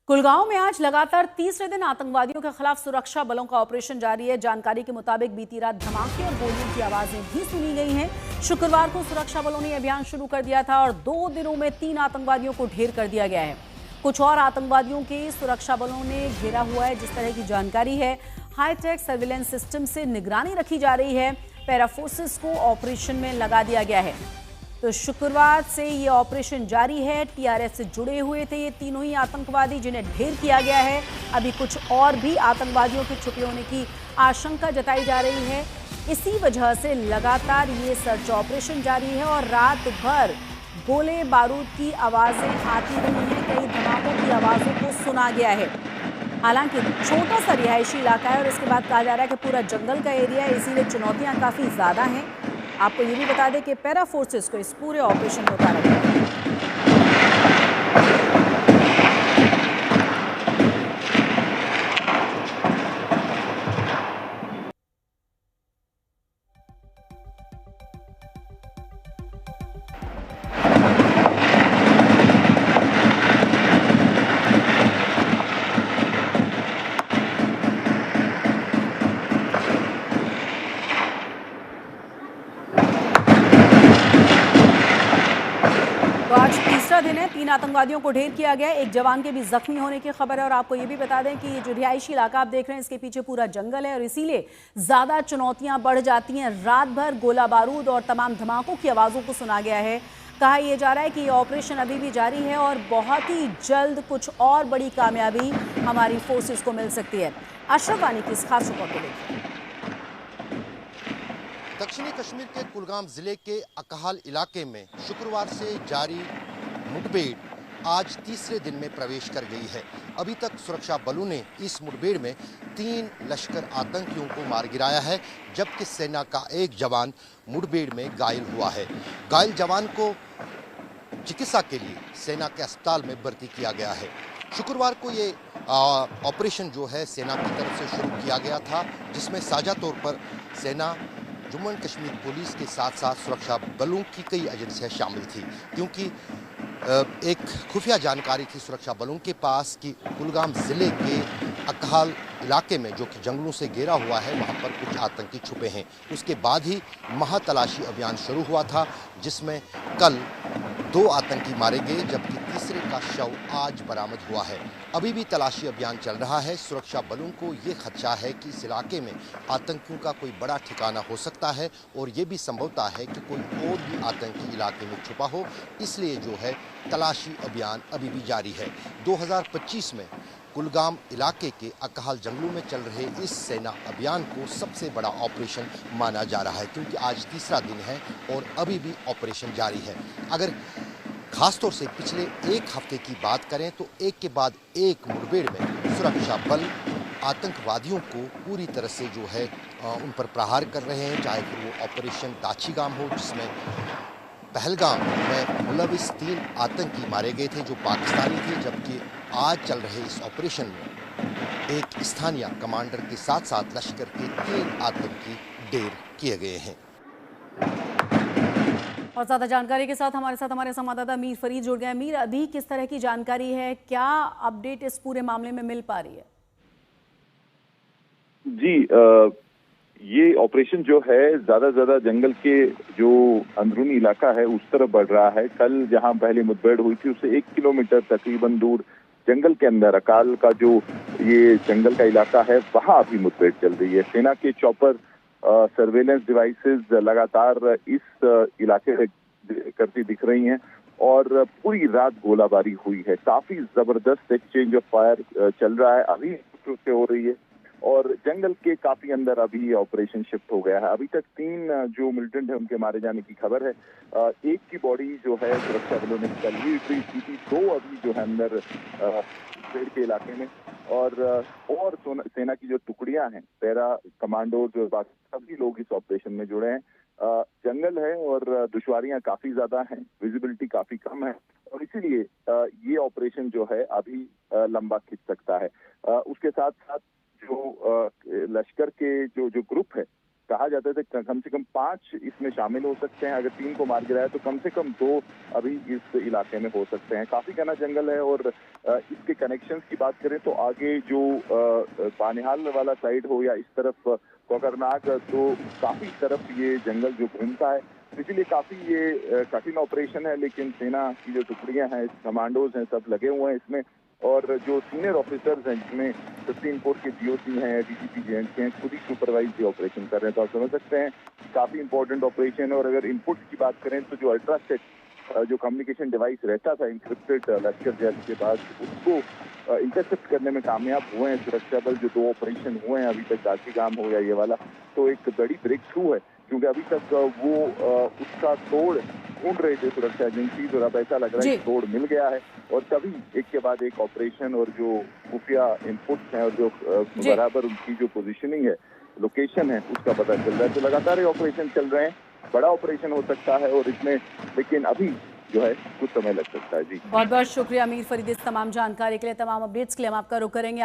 कुलगांव में आज लगातार तीसरे दिन आतंकवादियों के खिलाफ सुरक्षा बलों का ऑपरेशन जारी है। जानकारी के मुताबिक बीती रात धमाके और गोलियों की आवाजें भी सुनी गई हैं। शुक्रवार को सुरक्षा बलों ने अभियान शुरू कर दिया था और 2 दिनों में 3 आतंकवादियों को ढेर कर दिया गया है। कुछ और आतंकवादियों के सुरक्षा बलों ने घेरा हुआ है। जिस तरह की जानकारी है, हाईटेक सर्विलेंस सिस्टम से निगरानी रखी जा रही है। पैरा फोर्सेस को ऑपरेशन में लगा दिया गया है। तो शुक्रवार से ये ऑपरेशन जारी है। टीआरएस से जुड़े हुए थे ये तीनों ही आतंकवादी, जिन्हें ढेर किया गया है। अभी कुछ और भी आतंकवादियों के छुपे होने की आशंका जताई जा रही है। इसी वजह से लगातार ये सर्च ऑपरेशन जारी है और रात भर गोले बारूद की आवाजें आती रही हैं। कई धमाकों की आवाजों को सुना गया है। हालांकि छोटा सा रिहायशी इलाका है और इसके बाद कहा जा रहा है कि पूरा जंगल का एरिया है, इसीलिए चुनौतियां काफी ज्यादा हैं। आपको ये भी बता दें कि पैरा फोर्सेस को इस पूरे ऑपरेशन में उतारा गया है। तो आज तीसरा दिन है, 3 आतंकवादियों को ढेर किया गया है। एक जवान के भी जख्मी होने की खबर है। और आपको ये भी बता दें कि ये जो रिहायशी इलाका आप देख रहे हैं, इसके पीछे पूरा जंगल है और इसीलिए ज्यादा चुनौतियां बढ़ जाती हैं। रात भर गोला बारूद और तमाम धमाकों की आवाजों को सुना गया है। कहा यह जा रहा है कि ये ऑपरेशन अभी भी जारी है और बहुत ही जल्द कुछ और बड़ी कामयाबी हमारी फोर्सेस को मिल सकती है। अशरफ वानी की इस खास रिपोर्ट को देखिए। दक्षिणी कश्मीर के कुलगाम जिले के अकहाल इलाके में शुक्रवार से जारी मुठभेड़ आज तीसरे दिन में प्रवेश कर गई है। अभी तक सुरक्षा बलों ने इस मुठभेड़ में 3 लश्कर आतंकियों को मार गिराया है, जबकि सेना का एक जवान मुठभेड़ में घायल हुआ है। घायल जवान को चिकित्सा के लिए सेना के अस्पताल में भर्ती किया गया है। शुक्रवार को ये ऑपरेशन जो है सेना की तरफ से शुरू किया गया था, जिसमें साझा तौर पर सेना, जम्मू एंड कश्मीर पुलिस के साथ साथ सुरक्षा बलों की कई एजेंसियां शामिल थी, क्योंकि एक खुफिया जानकारी थी सुरक्षा बलों के पास कि कुलगाम जिले के अकहाल इलाके में, जो कि जंगलों से घेरा हुआ है, वहां पर कुछ आतंकी छुपे हैं। उसके बाद ही महातलाशी अभियान शुरू हुआ था, जिसमें कल 2 आतंकी मारे गए, जबकि तीसरे का शव आज बरामद हुआ है। अभी भी तलाशी अभियान चल रहा है। सुरक्षा बलों को ये खदशा है कि इस इलाके में आतंकियों का कोई बड़ा ठिकाना हो सकता है और ये भी संभवता है कि कोई और भी आतंकी इलाके में छुपा हो, इसलिए जो है तलाशी अभियान अभी भी जारी है। 2025 में कुलगाम इलाके के अकहाल जंगलों में चल रहे इस सेना अभियान को सबसे बड़ा ऑपरेशन माना जा रहा है, क्योंकि आज तीसरा दिन है और अभी भी ऑपरेशन जारी है। अगर खासतौर से पिछले 1 हफ्ते की बात करें तो एक के बाद एक मुठभेड़ में सुरक्षा बल आतंकवादियों को पूरी तरह से जो है उन पर प्रहार कर रहे हैं, चाहे फिर वो ऑपरेशन दाछीगाम हो, जिसमें पहलगाम में मुलविस 3 आतंकी मारे गए थे जो पाकिस्तानी थे, जबकि आज चल रहे इस ऑपरेशन में एक स्थानीय कमांडर के साथ साथ लश्कर के 3 आतंकी ढेर किए गए हैं। और ज्यादा जानकारी के साथ हमारे संवाददाता मीर फरीद जुड़ गए। मीर, अभी किस तरह की जानकारी है, क्या अपडेट इस पूरे मामले में मिल पा रही है? जी, ये ऑपरेशन जो है ज्यादा जंगल के जो अंदरूनी इलाका है उस तरफ बढ़ रहा है। कल जहां पहले मुठभेड़ हुई थी उससे 1 किलोमीटर तकरीबन दूर जंगल के अंदर अकाल का जो ये जंगल का इलाका है, वहां अभी मुठभेड़ चल रही है। सेना के चॉपर, सर्वेलेंस डिवाइसेस लगातार इस इलाके में करती दिख रही हैं और पूरी रात गोलाबारी हुई है। काफी जबरदस्त एक्सचेंज ऑफ फायर चल रहा है, अभी से हो रही है और जंगल के काफी अंदर अभी ऑपरेशन शिफ्ट हो गया है। अभी तक 3 जो मिलिटेंट है उनके मारे जाने की खबर है। एक की बॉडी जो है सुरक्षा बलों ने कल ही रिट्रीव की थी। 2 अभी जो है अंदर पेड़ के इलाके में और सेना की जो टुकड़ियां हैं, पैरा कमांडो, जो सभी लोग इस ऑपरेशन में जुड़े हैं। जंगल है और दुश्वारियां काफी ज्यादा हैं, विजिबिलिटी काफी कम है और इसीलिए ये ऑपरेशन जो है अभी लंबा खिंच सकता है। उसके साथ साथ जो लश्कर के जो ग्रुप है, कहा जाता है कि कम से कम 5 इसमें शामिल हो सकते हैं। अगर 3 को मार गिराया तो कम से कम 2 अभी इस इलाके में हो सकते हैं। काफी घना जंगल है और इसके कनेक्शंस की बात करें तो आगे जो बानिहाल वाला साइड हो या इस तरफ कोकरनाग, तो काफी तरफ ये जंगल जो घूमता है, इसलिए काफी ये कठिन ऑपरेशन है। लेकिन सेना की जो टुकड़ियां हैं, कमांडोज हैं, सब लगे हुए हैं इसमें। और जो सीनियर ऑफिसर्स हैं, जिसमें 15 कोर के जीओसी हैं, डीजीपी जेएंडके हैं, खुद ही सुपरवाइज ये ऑपरेशन कर रहे हैं। तो आप समझ सकते हैं काफी इंपॉर्टेंट ऑपरेशन है। और अगर इनपुट्स की बात करें तो जो अल्ट्रासेट जो कम्युनिकेशन डिवाइस रहता था इंक्रिप्टेड लश्कर जैल के बाद, उसको इंटरसेप्ट करने में कामयाब हुए हैं सुरक्षा बल। जो 2 ऑपरेशन हुए हैं अभी तक, गाजीगाम हो या ये वाला, तो एक बड़ी ब्रेक थ्रू है, क्योंकि अभी तक वो उसका तोड़ ढूंढ रहे थे सुरक्षा एजेंसी, और अब ऐसा लग रहा है कि तोड़ मिल गया है। और तभी एक के बाद एक ऑपरेशन और जो खुफिया इनपुट्स हैं और जो बराबर उनकी जो पोजीशनिंग है, लोकेशन है, उसका पता चल रहा है। तो लगातार ये ऑपरेशन चल रहे हैं। बड़ा ऑपरेशन हो सकता है और इसमें, लेकिन अभी जो है कुछ समय लग सकता है। जी, बहुत बहुत शुक्रिया अमीर फरीद, इस तमाम जानकारी के लिए, तमाम अपडेट्स के लिए हम आपका रुख करेंगे।